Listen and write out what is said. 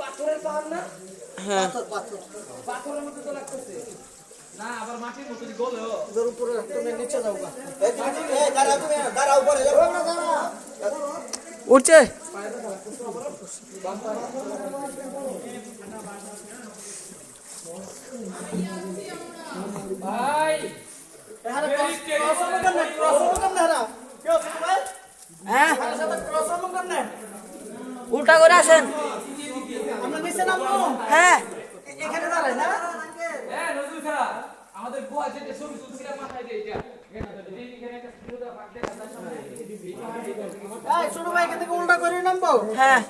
পাথরের পাহাড় না? হ্যাঁ পাথরের মধ্যে তো লাগতেছে না, আবার মাটির মতো গোল উপরে তুমি নিচে যাও গা। দাঁড়াও উপরে যাও না, দাঁড়া। উঠছে ভাই হ্যাঁ উল্টা করে আসেন হ্যাঁ এখানে দাঁড়ায় না? হ্যাঁ নজরুল খেলা আমাদের গোয়া যেটা ছবি তুলছিলাম মাথায় দিয়ে এটা এখানে একটা ছোট ভাগ দেখা যায় সামনে এই ছোট ভাই এখান থেকে উল্টা করে নামবো। হ্যাঁ